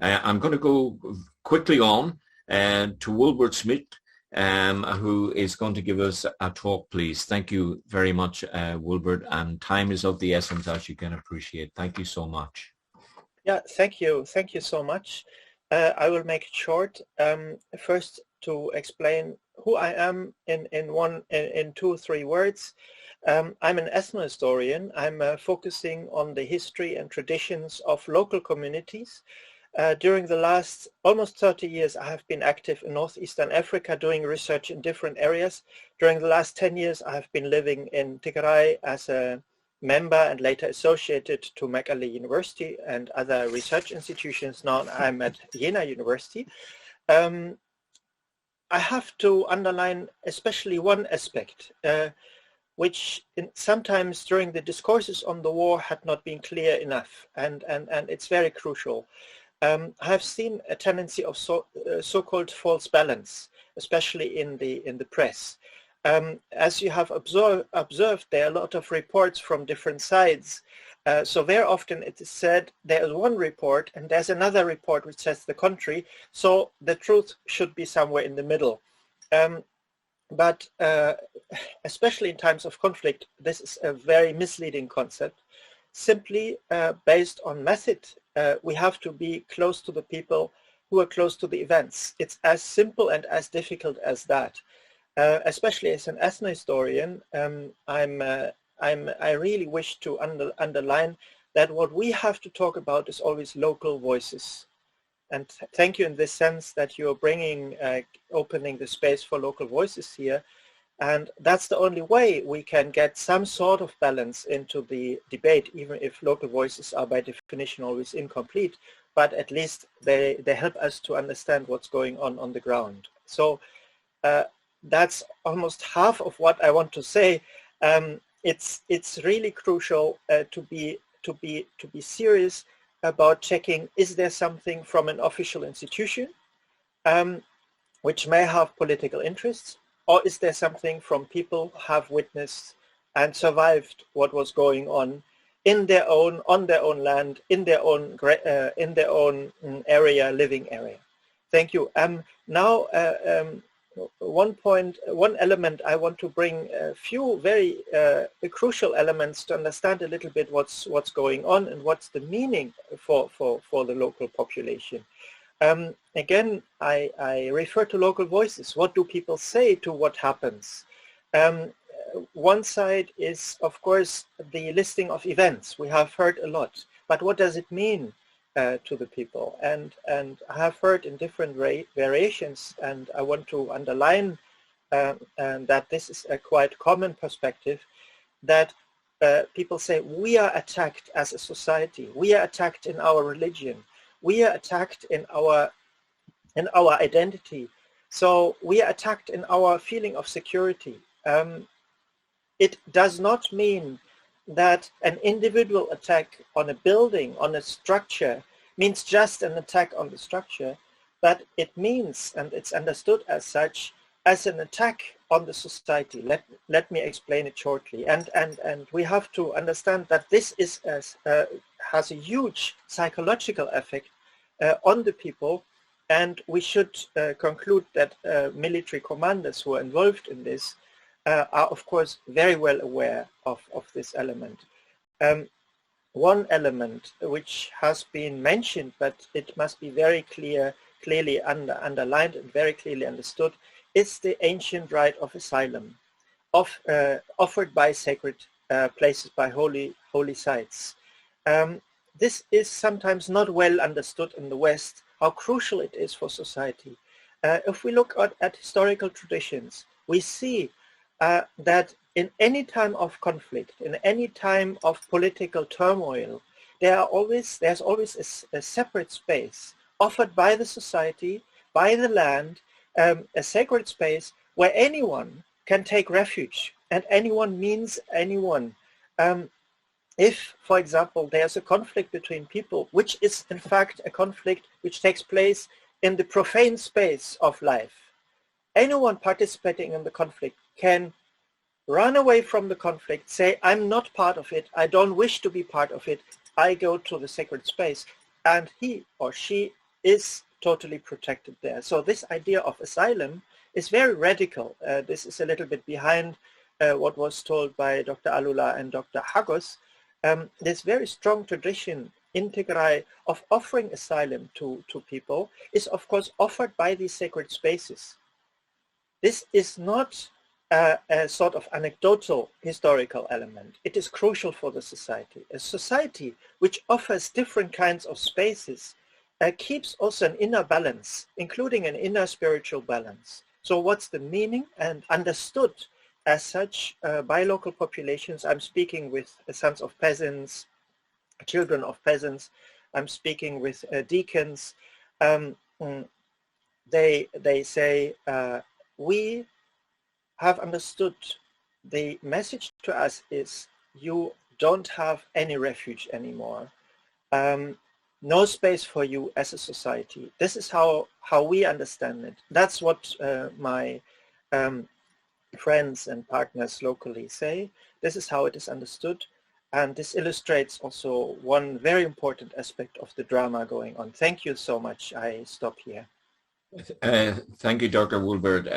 I'm going to go quickly on to Wolbert Smidt, who is going to give us a talk, please. Thank you very much, Wolbert, and time is of the essence, as you can appreciate. Thank you so much. Yeah, thank you. Thank you so much. I will make it short. First, to explain who I am in 2 or 3 words. I'm an ethnohistorian. I'm focusing on the history and traditions of local communities. During the last almost 30 years, I have been active in Northeastern Africa doing research in different areas. During the last 10 years, I have been living in Tigray as a member and later associated to Mekelle University and other research institutions. Now I'm at Jena University. I have to underline especially one aspect, which sometimes during the discourses on the war had not been clear enough, and it's very crucial. I have seen a tendency of so-called false balance, especially in the press. As you have observed, there are a lot of reports from different sides. So very often it is said there is one report and there's another report which says the contrary. So the truth should be somewhere in the middle. But especially in times of conflict, this is a very misleading concept. Simply based on method, we have to be close to the people who are close to the events. It's as simple and as difficult as that. Especially as an ethnohistorian, I really wish to underline that what we have to talk about is always local voices. And thank you in this sense that you're bringing, opening the space for local voices here. And that's the only way we can get some sort of balance into the debate, even if local voices are by definition always incomplete, but at least they help us to understand what's going on the ground. So that's almost half of what I want to say. It's really crucial to be serious about checking, is there something from an official institution which may have political interests, or is there something from people who have witnessed and survived what was going on their own land, in their own area, living area. Thank you. Now one element I want to bring a few very crucial elements to understand a little bit what's going on and what's the meaning for the local population. Again, I refer to local voices. What do people say to what happens? One side is, of course, the listing of events. We have heard a lot, but what does it mean to the people? And I have heard in different variations, and I want to underline that this is a quite common perspective, that people say we are attacked as a society, we are attacked in our religion, we are attacked in our identity, so we are attacked in our feeling of security. It does not mean that an individual attack on a building, on a structure, means just an attack on the structure, but it means, and it's understood as such, as an attack on the society. Let me explain it shortly. And we have to understand that this is has a huge psychological effect on the people, and we should conclude that military commanders who are involved in this are, of course, very well aware of this element. One element which has been mentioned, but it must be very clearly underlined and very clearly understood, is the ancient right of asylum, offered by sacred places, by holy sites. This is sometimes not well understood in the West, how crucial it is for society. If we look at historical traditions, we see that in any time of conflict, in any time of political turmoil, there's always a separate space offered by the society, by the land, a sacred space where anyone can take refuge, and anyone means anyone. If, for example, there's a conflict between people, which is in fact a conflict which takes place in the profane space of life, anyone participating in the conflict can run away from the conflict, say, I'm not part of it, I don't wish to be part of it, I go to the sacred space, and he or she is totally protected there. So this idea of asylum is very radical. This is a little bit behind what was told by Dr. Alula and Dr. Hagos. This very strong tradition in Tigray of offering asylum to people is of course offered by these sacred spaces. This is not a sort of anecdotal historical element. It is crucial for the society. A society which offers different kinds of spaces keeps also an inner balance, including an inner spiritual balance. So what's the meaning and understood as such by local populations? I'm speaking with sons of peasants, children of peasants. I'm speaking with deacons. They say, we have understood the message to us is you don't have any refuge anymore. No space for you as a society. This is how we understand it. That's what my friends and partners locally say. This is how it is understood. And this illustrates also one very important aspect of the drama going on. Thank you so much. I stop here. Thank you, Dr. Wolbert.